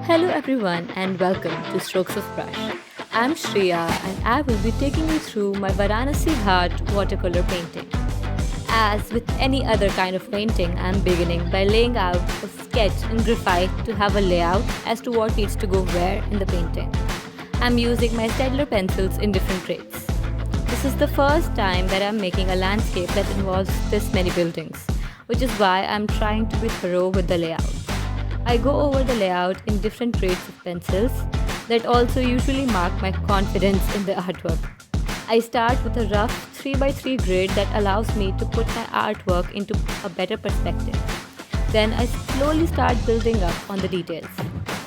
Hello everyone and welcome to Strokes of Brush. I'm Shreya and I will be taking you through my Varanasi Ghat watercolor painting. As with any other kind of painting, I'm beginning by laying out a sketch in graphite to have a layout as to what needs to go where in the painting. I'm using my Staedtler pencils in different grades. This is the first time that I'm making a landscape that involves this many buildings, which is why I'm trying to be thorough with the layout. I go over the layout in different grades of pencils that also usually mark my confidence in the artwork. I start with a rough 3 by 3 grid that allows me to put my artwork into a better perspective. Then I slowly start building up on the details.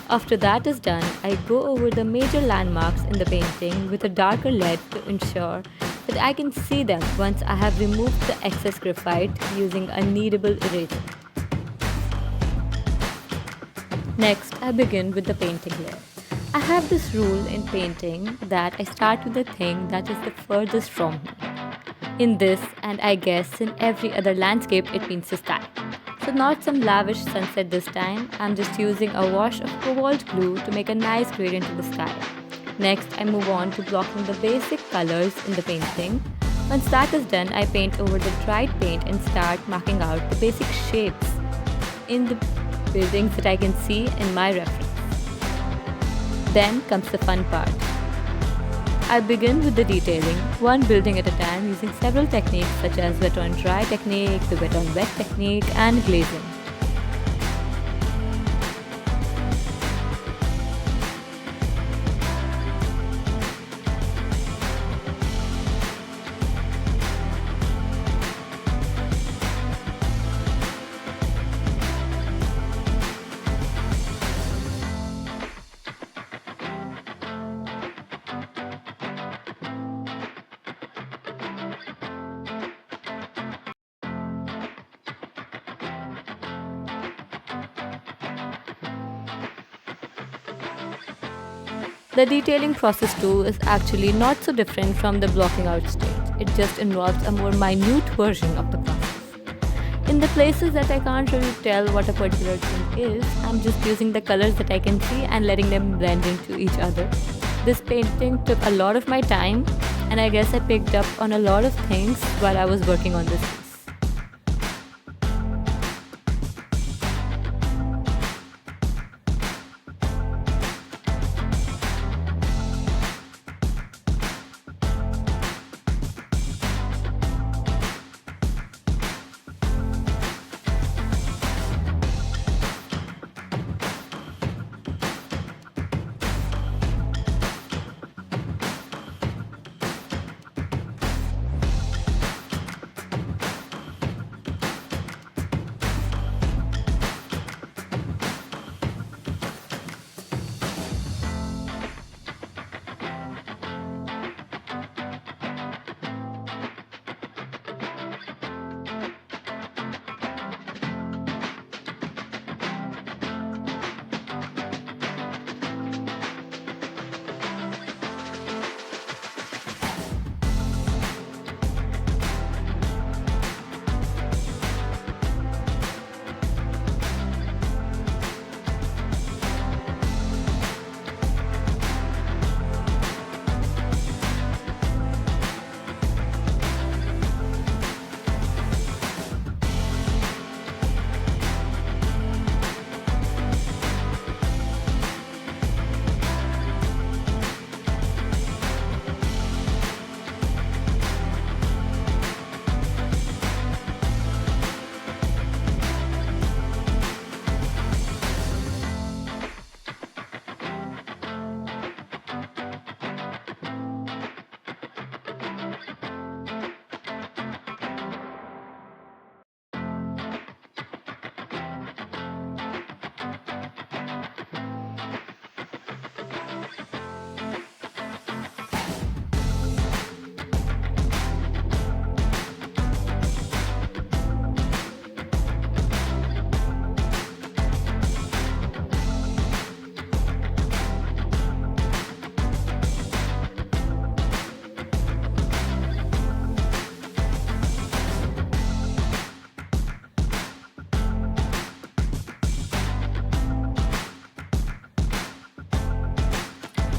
After that is done, I go over the major landmarks in the painting with a darker lead to ensure that I can see them once I have removed the excess graphite using a kneadable eraser. Next, I begin with the painting layer. I have this rule in painting that I start with the thing that is the furthest from me. In this, and I guess in every other landscape, it means the sky. So, not some lavish sunset this time, I'm just using a wash of cobalt blue to make a nice gradient in the sky. Next, I move on to blocking the basic colors in the painting. Once that is done, I paint over the dried paint and start marking out the basic shapes in the buildings that I can see in my reference. Then comes the fun part. I begin with the detailing, one building at a time using several techniques such as wet on dry technique, the wet on wet technique, and glazing. The detailing process too is actually not so different from the blocking out stage. It just involves a more minute version of the process. In the places that I can't really tell what a particular thing is, I'm just using the colors that I can see and letting them blend into each other. This painting took a lot of my time, and I guess I picked up on a lot of things while I was working on this piece.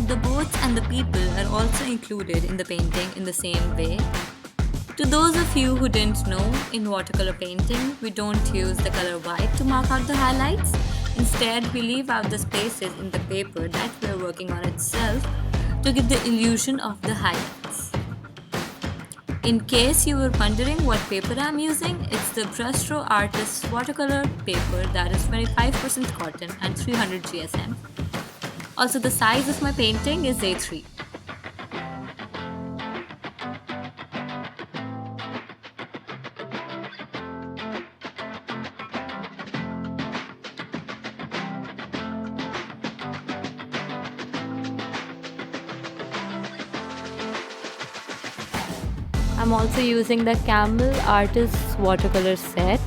the boats and the people are also included in the painting in the same way. To those of you who didn't know, in watercolor painting, we don't use the color white to mark out the highlights. Instead, we leave out the spaces in the paper that we are working on itself to give the illusion of the highlights. In case you were wondering what paper I'm using, it's the Brushstroke Artist's watercolor paper that is 25% cotton and 300 GSM. Also, the size of my painting is A3. I'm also using the Camel Artist's watercolor set.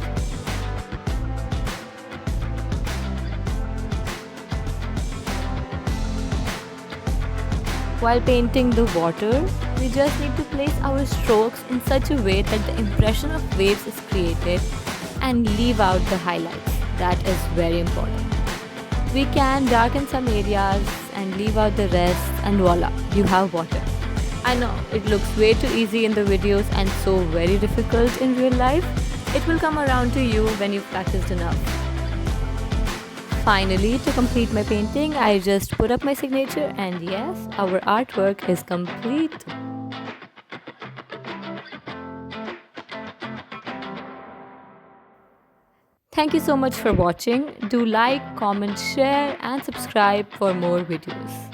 While painting the water, we just need to place our strokes in such a way that the impression of waves is created and leave out the highlights. That is very important. We can darken some areas and leave out the rest, and voila, you have water. I know it looks way too easy in the videos and so very difficult in real life. It will come around to you when you've practiced enough. Finally, to complete my painting, I just put up my signature, and yes, our artwork is complete. Thank you so much for watching. Do like, comment, share and subscribe for more videos.